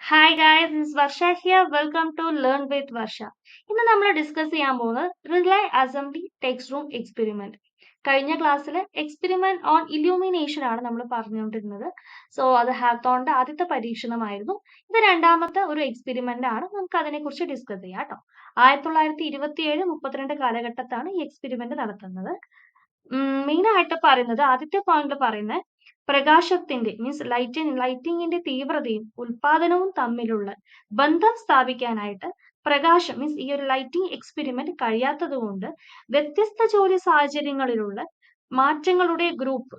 Hi guys, this Varsha here. Welcome to learn with Varsha. ഇന്ന് നമ്മൾ discuss ചെയ്യാൻ പോകുന്നത് relay assembly text room experiment. കഴിഞ്ഞ ക്ലാസ്സിൽ എക്സ്പെരിമെന്റ് ഓൺ ഇലൂമിനേഷൻ ആണ് നമ്മൾ പറഞ്ഞുകൊണ്ടിരുന്നത്. സോ അത് ഹാത്തോണിന്റെ ആദ്യത്തെ പരീക്ഷണമായിരുന്നു. ഇത് രണ്ടാമത്തെ ഒരു എക്സ്പെരിമെന്റ് ആണ്. നമുക്ക് അതിനെക്കുറിച്ച് ഡിസ്കസ് ചെയ്യാം കേട്ടോ. 1927-32 കാലഘട്ടത്താണ് ഈ എക്സ്പെരിമെന്റ് നടത്തുന്നത്. മെയിൻ ആയിട്ട് പറയുന്നത് ആദ്യത്തെ പോയിന്റ് പറയുന്നത് പ്രകാശത്തിന്റെ മീൻസ് ലൈറ്റിങ്ങിന്റെ തീവ്രതയും ഉൽപാദനവും തമ്മിലുള്ള ബന്ധം സ്ഥാപിക്കാനായിട്ട് പ്രകാശം മീൻസ് ഈ ഒരു ലൈറ്റിംഗ് എക്സ്പെരിമെന്റ് കഴിയാത്തത് കൊണ്ട് വ്യത്യസ്ത ജോലി സാഹചര്യങ്ങളിലുള്ള മാറ്റങ്ങളുടെ ഗ്രൂപ്പ്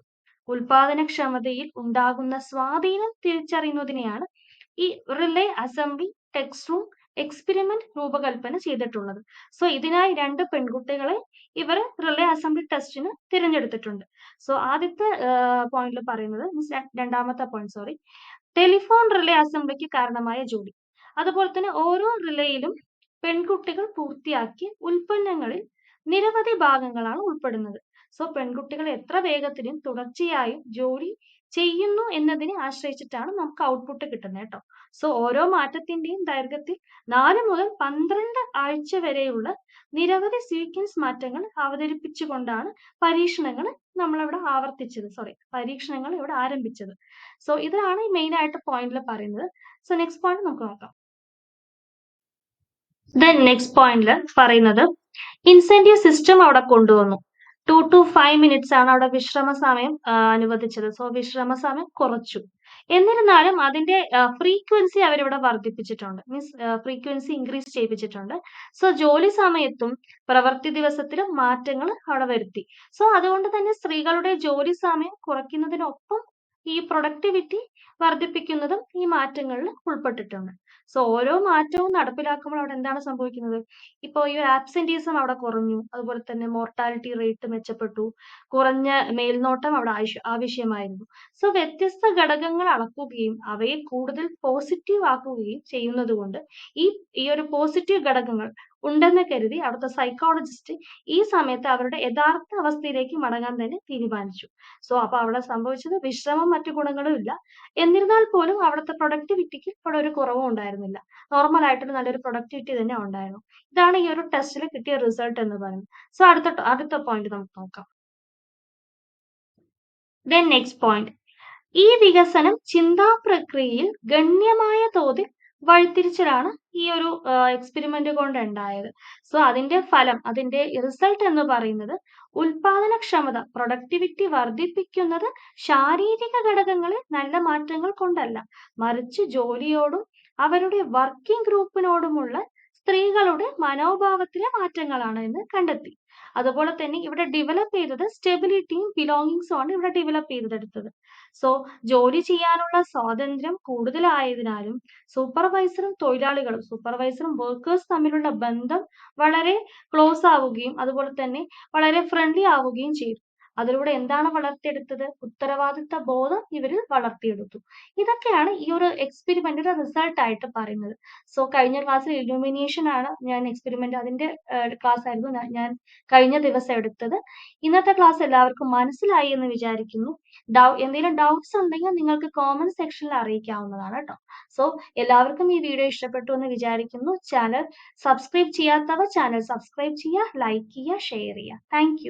ഉൽപാദനക്ഷമതയിൽ ഉണ്ടാകുന്ന സ്വാധീനം തിരിച്ചറിയുന്നതിനെയാണ് ഈ relay assembly text room experiment രൂപകൽപ്പന ചെയ്തിട്ടുള്ളത്. സോ ഇതിനായി രണ്ട് പെൺകുട്ടികളെ ഇവർ റിലേ അസംബ്ലി ടെസ്റ്റിന് തിരഞ്ഞെടുത്തിട്ടുണ്ട്. സോ ആദ്യത്തെ പോയിന്റിൽ പറയുന്നത് മീൻസ് രണ്ടാമത്തെ പോയിന്റ് സോറി, ടെലിഫോൺ റിലേ അസംബ്ലിക്ക് കാരണമായ ജോലി. അതുപോലെ തന്നെ ഓരോ റിലേയിലും പെൺകുട്ടികൾ പൂർത്തിയാക്കിയ ഉൽപ്പന്നങ്ങളിൽ നിരവധി ഭാഗങ്ങളാണ് ഉൾപ്പെടുന്നത്. സോ പെൺകുട്ടികൾ എത്ര വേഗത്തിലും തുടർച്ചയായും ജോലി ചെയ്യുന്നു എന്നതിനെ ആശ്രയിച്ചിട്ടാണ് നമുക്ക് ഔട്ട്പുട്ട് കിട്ടുന്നത് കേട്ടോ. സോ ഓരോ മാറ്റത്തിന്റെയും ദൈർഘ്യത്തിൽ 4 മുതൽ 12 ആഴ്ച വരെയുള്ള നിരവധി സീക്വൻസ് മാറ്റങ്ങൾ അവതരിപ്പിച്ചുകൊണ്ടാണ് പരീക്ഷണങ്ങൾ ഇവിടെ ആരംഭിച്ചത്. സോ ഇതാണ് മെയിൻ ആയിട്ട് പോയിന്റിൽ പറയുന്നത്. സോ നെക്സ്റ്റ് പോയിന്റ് നമുക്ക് നോക്കാം. നെക്സ്റ്റ് പോയിന്റിൽ പറയുന്നത് ഇൻസെന്റീവ് സിസ്റ്റം അവിടെ കൊണ്ടുവന്നു. 2 to 5 minutes ആണ് അവിടെ വിശ്രമ സമയം അനുവദിച്ചത്. സോ വിശ്രമ സമയം കുറച്ചു. എന്നിരുന്നാലും അതിന്റെ ഫ്രീക്വൻസി അവരിവിടെ വർദ്ധിപ്പിച്ചിട്ടുണ്ട്. മീൻസ് ഫ്രീക്വൻസി ഇൻക്രീസ് ചെയ്യിപ്പിച്ചിട്ടുണ്ട്. സോ ജോലി സമയത്തും പ്രവൃത്തി ദിവസത്തിലും മാറ്റങ്ങൾ അവിടെ വരുത്തി. സോ അതുകൊണ്ട് തന്നെ സ്ത്രീകളുടെ ജോലി സമയം കുറയ്ക്കുന്നതിനൊപ്പം ഈ പ്രൊഡക്ടിവിറ്റി വർദ്ധിപ്പിക്കുന്നതും ഈ മാറ്റങ്ങളിൽ ഉൾപ്പെട്ടിട്ടുണ്ട്. സോ ഓരോ മാറ്റവും നടപ്പിലാക്കുമ്പോൾ അവിടെ എന്താണ് സംഭവിക്കുന്നത്? ഇപ്പോൾ ഈ ആബ്സെന്റീസം അവിടെ കുറഞ്ഞു, അതുപോലെ തന്നെ മോർട്ടാലിറ്റി റേറ്റ് മെച്ചപ്പെട്ടു, കുറഞ്ഞ മേൽനോട്ടം അവിടെ ആവശ്യമായിരുന്നു. സോ വ്യത്യസ്ത ഘടകങ്ങൾ അളക്കുകയും അവയെ കൂടുതൽ പോസിറ്റീവ് ആക്കുകയും ചെയ്യുന്നത് കൊണ്ട് ഈ ഒരു പോസിറ്റീവ് ഘടകങ്ങൾ ഉണ്ടെന്ന് കരുതി അവിടുത്തെ സൈക്കോളജിസ്റ്റ് ഈ സമയത്ത് അവരുടെ യഥാർത്ഥ അവസ്ഥയിലേക്ക് മടങ്ങാൻ തന്നെ തീരുമാനിച്ചു. സോ അപ്പൊ അവിടെ സംഭവിച്ചത് വിശ്രമം മറ്റു ഗുണങ്ങളും ഇല്ല. എന്നിരുന്നാൽ പോലും അവിടുത്തെ പ്രൊഡക്ടിവിറ്റിക്ക് അവിടെ ഒരു കുറവും ഉണ്ടായിരുന്നില്ല. നോർമൽ ആയിട്ടൊരു നല്ലൊരു പ്രൊഡക്ടിവിറ്റി തന്നെ ഉണ്ടായിരുന്നു. ഇതാണ് ഈ ഒരു ടെസ്റ്റിൽ കിട്ടിയ റിസൾട്ട് എന്ന് പറയുന്നത്. സോ അടുത്ത പോയിന്റ് നമുക്ക് നോക്കാം. നെക്സ്റ്റ് പോയിന്റ്, ഈ വികസനം ചിന്താ പ്രക്രിയയിൽ ഗണ്യമായ തോതിൽ വഴിത്തിരിച്ചിലാണ് ഈ ഒരു എക്സ്പെരിമെന്റ് കൊണ്ട് ഉണ്ടായത്. സോ അതിന്റെ ഫലം, അതിന്റെ റിസൾട്ട് എന്ന് പറയുന്നത് ഉൽപാദനക്ഷമത പ്രൊഡക്ടിവിറ്റി വർദ്ധിപ്പിക്കുന്നത് ശാരീരിക ഘടകങ്ങളിൽ നല്ല മാറ്റങ്ങൾ കൊണ്ടല്ല, മറിച്ച് ജോലിയോടും അവരുടെ വർക്കിംഗ് ഗ്രൂപ്പിനോടുമുള്ള സ്ത്രീകളുടെ മനോഭാവത്തിലെ മാറ്റങ്ങളാണ് എന്ന് കണ്ടെത്തി. അതുപോലെ തന്നെ ഇവിടെ ഡെവലപ്പ് ചെയ്തത് സ്റ്റെബിലിറ്റിയും ബിലോങ്ങിങ്സും ആണ് ഇവിടെ ഡെവലപ്പ് ചെയ്തെടുത്തത്. സോ ജോലി ചെയ്യാനുള്ള സ്വാതന്ത്ര്യം കൂടുതലായതിനാലും സൂപ്പർവൈസറും വർക്കേഴ്സ് തമ്മിലുള്ള ബന്ധം വളരെ ക്ലോസ് ആവുകയും അതുപോലെ തന്നെ വളരെ ഫ്രണ്ട്ലി ആവുകയും ചെയ്തു. അതിലൂടെ എന്താണ് വളർത്തിയെടുത്തത്? ഉത്തരവാദിത്ത ബോധം ഇവരിൽ വളർത്തിയെടുത്തു. ഇതൊക്കെയാണ് ഈ ഒരു എക്സ്പെരിമെന്റിന്റെ റിസൾട്ട് ആയിട്ട് പറയുന്നത്. സോ കഴിഞ്ഞ ക്ലാസ്സിൽ ഇലൂമിനേഷൻ ആണ് ഞാൻ എക്സ്പെരിമെന്റ്, അതിന്റെ ക്ലാസ് ആയിരുന്നു ഞാൻ കഴിഞ്ഞ ദിവസം എടുത്തത്. ഇന്നത്തെ ക്ലാസ് എല്ലാവർക്കും മനസ്സിലായി എന്ന് വിചാരിക്കുന്നു. എന്തെങ്കിലും ഡൗട്ട്സ് ഉണ്ടെങ്കിൽ നിങ്ങൾക്ക് കോമന്റ് സെക്ഷനിൽ അറിയിക്കാവുന്നതാണ് കേട്ടോ. സോ എല്ലാവർക്കും ഈ വീഡിയോ ഇഷ്ടപ്പെട്ടു എന്ന് വിചാരിക്കുന്നു. ചാനൽ സബ്സ്ക്രൈബ് ചെയ്യാത്തവർ ചാനൽ സബ്സ്ക്രൈബ് ചെയ്യുക, ലൈക്ക് ചെയ്യുക, ഷെയർ ചെയ്യുക. താങ്ക്